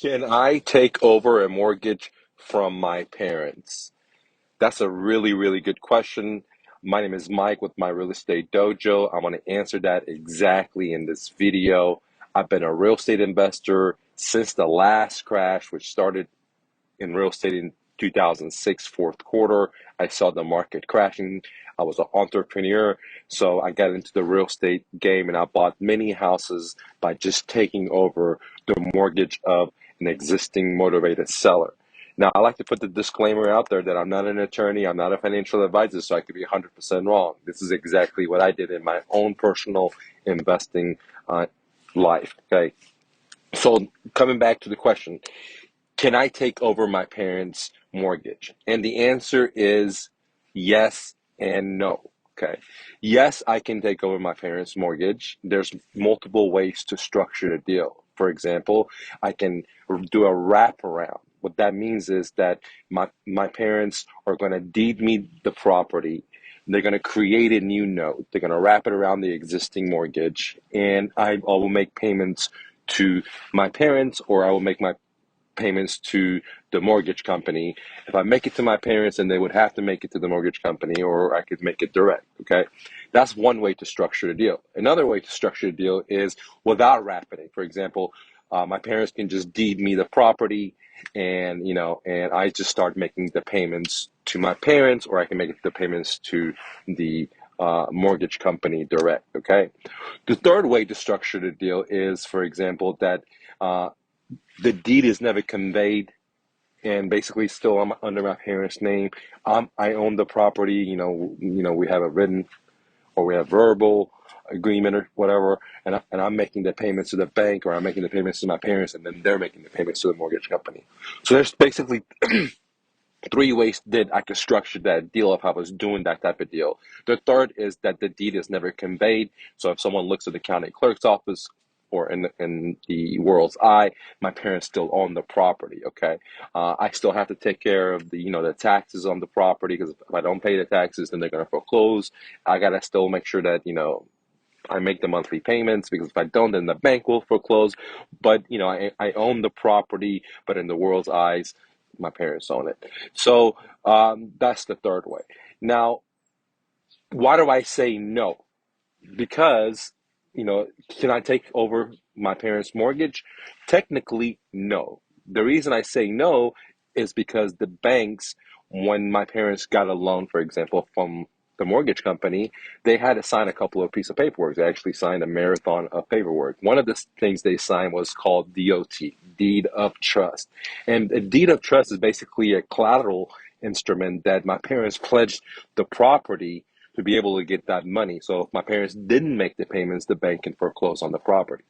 Can I take over a mortgage from my parents? That's a really, really good question. My name is Mike with my real estate dojo. I want to answer that exactly in this video. I've been a real estate investor since the last crash, which started in real estate in 2006, fourth quarter. I saw the market crashing. I was an entrepreneur, so I got into the real estate game and I bought many houses by just taking over the mortgage of an existing motivated seller. Now, I like to put the disclaimer out there that I'm not an attorney, I'm not a financial advisor, so I could be 100% wrong. This is exactly what I did in my own personal investing life. Okay, so coming back to the question, can I take over my parents' mortgage? And the answer is yes and no. Okay. Yes, I can take over my parents' mortgage. There's multiple ways to structure the deal. For example, I can do a wraparound. What that means is that my parents are going to deed me the property. They're going to create a new note. They're going to wrap it around the existing mortgage, and I will make payments to my parents, or I will make my payments to the mortgage company. If I make it to my parents, then they would have to make it to the mortgage company, or I could make it direct. Okay, that's one way to structure the deal. Another way to structure the deal is without wrapping. For example, my parents can just deed me the property, and and I just start making the payments to my parents, or I can make the payments to the mortgage company direct. Okay, the third way to structure the deal is, for example, that uh, the deed is never conveyed, and basically still I'm under my parents' name. I own the property. We have a written or we have verbal agreement or whatever, and I'm making the payments to the bank, or I'm making the payments to my parents, and then they're making the payments to the mortgage company. So there's basically three ways that I could structure that deal if I was doing that type of deal. The third is that the deed is never conveyed. So if someone looks at the county clerk's office or in the world's eye, my parents still own the property. Okay, I still have to take care of the taxes on the property, because if I don't pay the taxes, then they're gonna foreclose. I gotta still make sure that I make the monthly payments, because if I don't, then the bank will foreclose. But I own the property, but in the world's eyes, my parents own it. So that's the third way. Now, why do I say no? Because, can I take over my parents' mortgage? Technically, no. The reason I say no is because the banks, when my parents got a loan, for example, from the mortgage company, they had to sign a couple of pieces of paperwork. They actually signed a marathon of paperwork. One of the things they signed was called DOT, Deed of Trust. And a deed of trust is basically a collateral instrument that my parents pledged the property to be able to get that money. So if my parents didn't make the payments, the bank can foreclose on the property.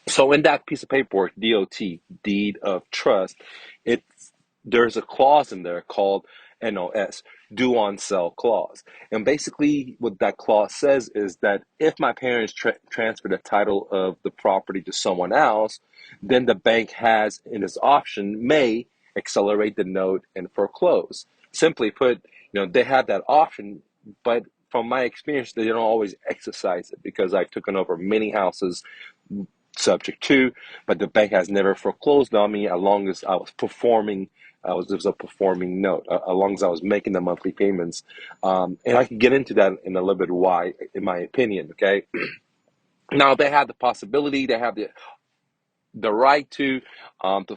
So in that piece of paperwork, DOT, Deed of Trust, it's there's a clause in there called NOS, Due on Sell Clause. And basically what that clause says is that if my parents transfer the title of the property to someone else, then the bank has in its option may accelerate the note and foreclose. Simply put, they have that option, but from my experience, they don't always exercise it, because I've taken over many houses subject to, but the bank has never foreclosed on me as long as I was performing. There was a performing note, as long as I was making the monthly payments, and I can get into that in a little bit why, in my opinion. Okay, now they have the possibility, they have the right to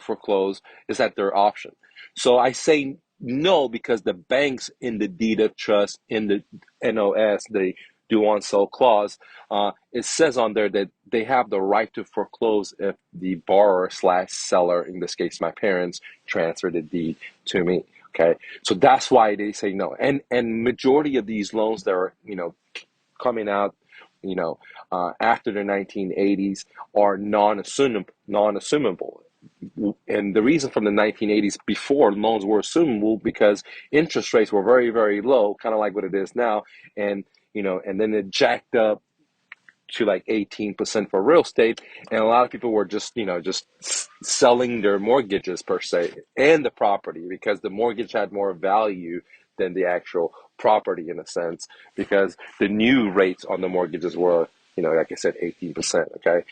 foreclose. Is at their option. So I say no, because the banks in the deed of trust, in the NOS, the due on sell clause, it says on there that they have the right to foreclose if the borrower slash seller, in this case my parents, transfer the deed to me. Okay, so that's why they say no. And majority of these loans that are coming out, after the 1980s, are non-assumable. And the reason from the 1980s, before loans were assumable, because interest rates were very, very low, kind of like what it is now. And then it jacked up to like 18% for real estate. And a lot of people were just selling their mortgages per se, and the property, because the mortgage had more value than the actual property, in a sense, because the new rates on the mortgages were like I said, 18%. Okay.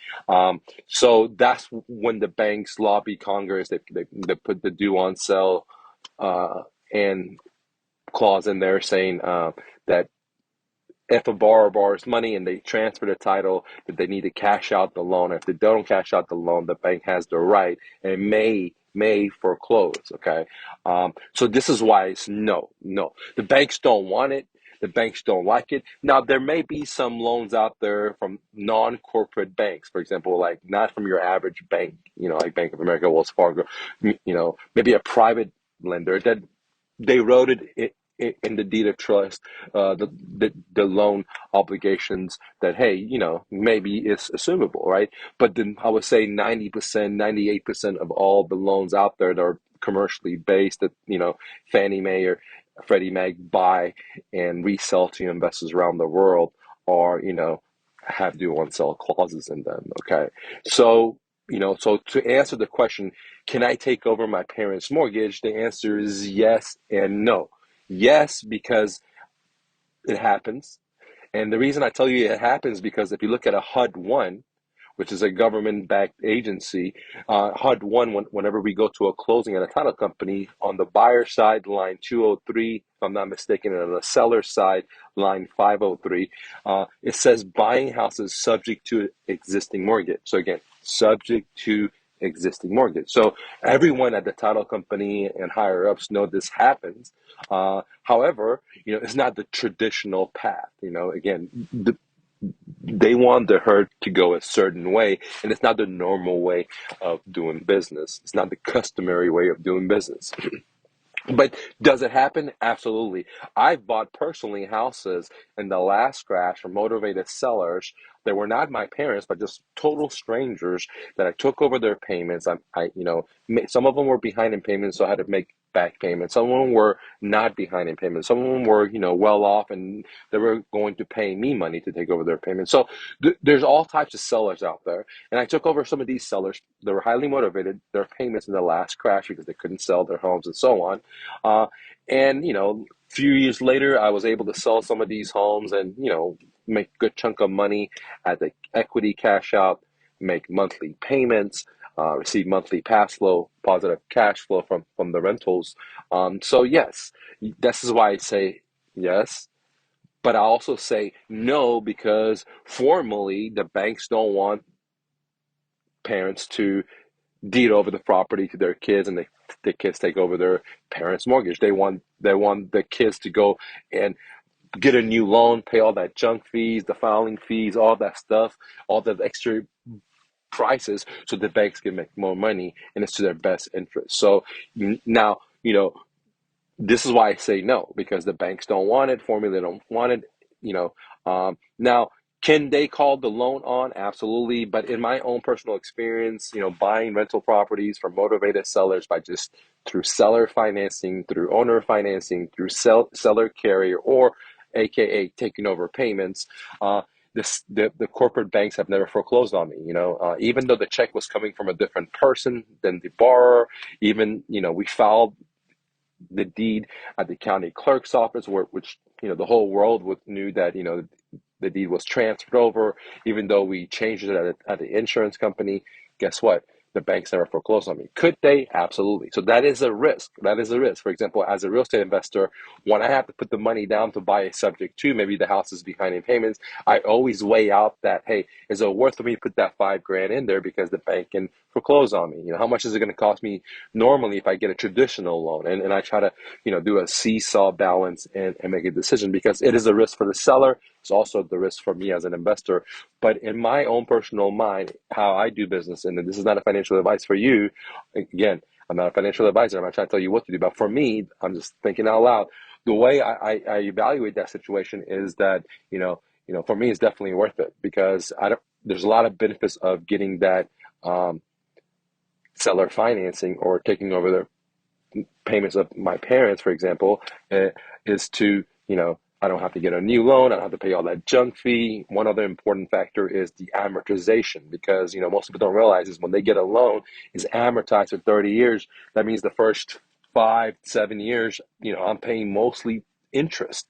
So that's when the banks lobby Congress. They put the due on sale uh, and clause in there saying that if a borrower borrows money and they transfer the title, that they need to cash out the loan. If they don't cash out the loan, the bank has the right and may foreclose. Okay, so this is why it's no, no. The banks don't want it. The banks don't like it. Now there may be some loans out there from non-corporate banks, for example, like not from your average bank, like Bank of America, Wells Fargo, maybe a private lender that they wrote it in the deed of trust, the loan obligations that, hey, maybe it's assumable, right? But then I would say 90%, 98% of all the loans out there that are commercially based that Fannie Mae or Freddie Mac buy and resell to investors around the world are have due on sell clauses in them. Okay, so so to answer the question, can I take over my parents' mortgage? The answer is yes and no. Yes, because it happens. And the reason I tell you it happens because if you look at a HUD 1, which is a government-backed agency, HUD 1, whenever we go to a closing at a title company, on the buyer side, line 203, if I'm not mistaken, and on the seller side, line 503, it says buying houses subject to existing mortgage. So again, subject to existing mortgage. So everyone at the title company and higher ups know this happens. However, it's not the traditional path. Again, they want the herd to go a certain way, and it's not the normal way of doing business. It's not the customary way of doing business. But does it happen? Absolutely. I've bought personally houses in the last crash from motivated sellers that were not my parents, but just total strangers that I took over their payments. Some of them were behind in payments, so I had to make back payments. Some of them were not behind in payments. Some of them were, well off, and they were going to pay me money to take over their payments. So there's all types of sellers out there, and I took over some of these sellers. They were highly motivated. Their payments in the last crash because they couldn't sell their homes and so on. Uh, and a few years later, I was able to sell some of these homes and make a good chunk of money at the equity cash out, make monthly payments, receive monthly pass flow, positive cash flow from the rentals. So yes, this is why I say yes. But I also say no because formally the banks don't want parents to deed over the property to their kids, and the kids take over their parents' mortgage. They want the kids to go and get a new loan, pay all that junk fees, the filing fees, all that stuff, all the extra prices, so the banks can make more money, and it's to their best interest. So now this is why I say no, because the banks don't want it, formula don't want it, now, can they call the loan on? Absolutely. But in my own personal experience, buying rental properties from motivated sellers by just through seller financing, through owner financing, through seller carrier, or AKA taking over payments, the corporate banks have never foreclosed on me. Even though the check was coming from a different person than the borrower, even we filed the deed at the county clerk's office, which the whole world knew that the deed was transferred over, even though we changed it at the insurance company. Guess what? The banks never foreclosed on me. Could they? Absolutely. So that is a risk. That is a risk. For example, as a real estate investor, when I have to put the money down to buy a subject to, maybe the house is behind in payments, I always weigh out that, hey, is it worth for me to put that $5,000 in there because the bank can foreclose on me? How much is it going to cost me normally if I get a traditional loan? And I try to, do a seesaw balance and make a decision because it is a risk for the seller. It's also the risk for me as an investor. But in my own personal mind, how I do business, and this is not a financial advice for you, again, I'm not a financial advisor. I'm not trying to tell you what to do. But for me, I'm just thinking out loud. The way I evaluate that situation is that, for me, it's definitely worth it because there's a lot of benefits of getting that seller financing or taking over their payments of my parents, for example, is to, I don't have to get a new loan. I don't have to pay all that junk fee. One other important factor is the amortization because, most people don't realize is when they get a loan, it's amortized for 30 years. That means the first 5, 7 years, I'm paying mostly interest,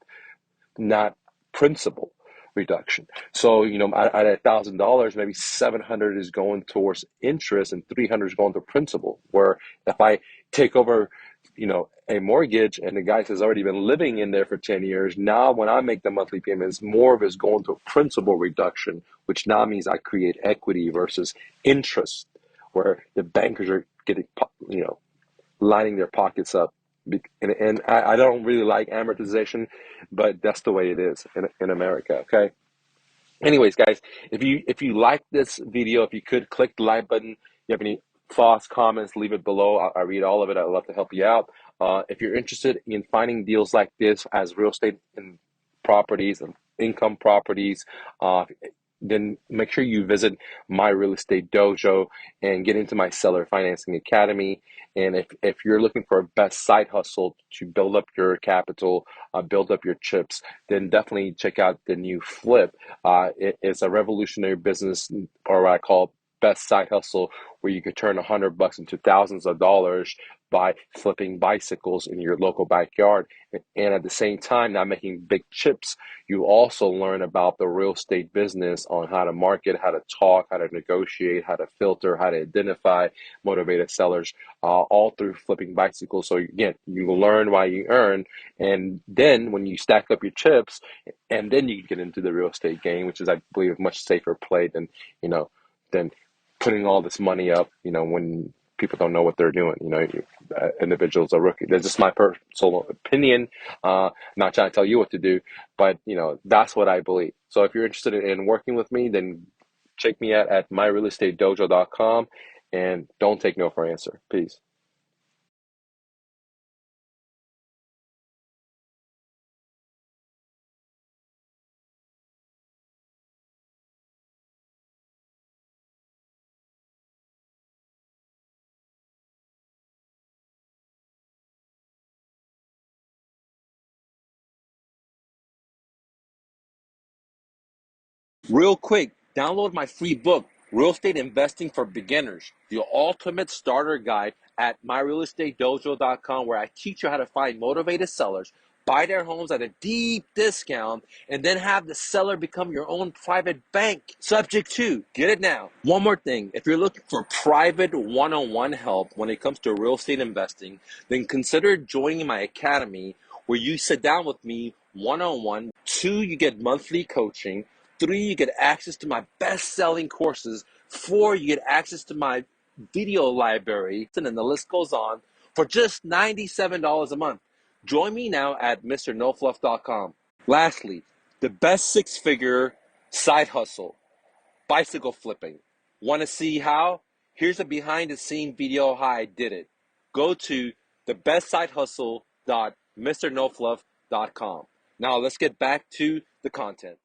not principal, reduction. So, at $1,000, maybe 700 is going towards interest and 300 is going to principal. Where if I take over, a mortgage and the guy has already been living in there for 10 years, now when I make the monthly payments, more of it is going to a principal reduction, which now means I create equity versus interest, where the bankers are getting, lining their pockets up. And I don't really like amortization, but that's the way it is in America. Okay. Anyways, guys, if you like this video, if you could click the like button. You have any thoughts, comments, leave it below. I read all of it. I'd love to help you out. If you're interested in finding deals like this as real estate and properties and income properties, uh, then make sure you visit my real estate dojo and get into my seller financing academy. And if you're looking for a best side hustle to build up your capital, build up your chips, then definitely check out the new Flip. It's a revolutionary business, or what I call best side hustle, where you could turn $100 into thousands of dollars by flipping bicycles in your local backyard. And at the same time, not making big chips, you also learn about the real estate business on how to market, how to talk, how to negotiate, how to filter, how to identify motivated sellers, all through flipping bicycles. So again, you learn while you earn. And then when you stack up your chips, and then you can get into the real estate game, which is, I believe, a much safer play than putting all this money up, when people don't know what they're doing. Individuals are rookie. That's just my personal opinion. Not trying to tell you what to do, but that's what I believe. So if you're interested in working with me, then check me out at myrealestatedojo.com, and don't take no for an answer. Peace. Real quick, download my free book, Real Estate Investing for Beginners, the ultimate starter guide at myrealestatedojo.com, where I teach you how to find motivated sellers, buy their homes at a deep discount, and then have the seller become your own private bank. Subject to, get it now. One more thing, if you're looking for private one-on-one help when it comes to real estate investing, then consider joining my academy, where you sit down with me one-on-one. 2, you get monthly coaching. 3, you get access to my best-selling courses. 4, you get access to my video library, and then the list goes on, for just $97 a month. Join me now at mrnofluff.com. Lastly, the best six-figure side hustle, bicycle flipping. Want to see how? Here's a behind-the-scene video how I did it. Go to thebestsidehustle.mrnofluff.com. Now let's get back to the content.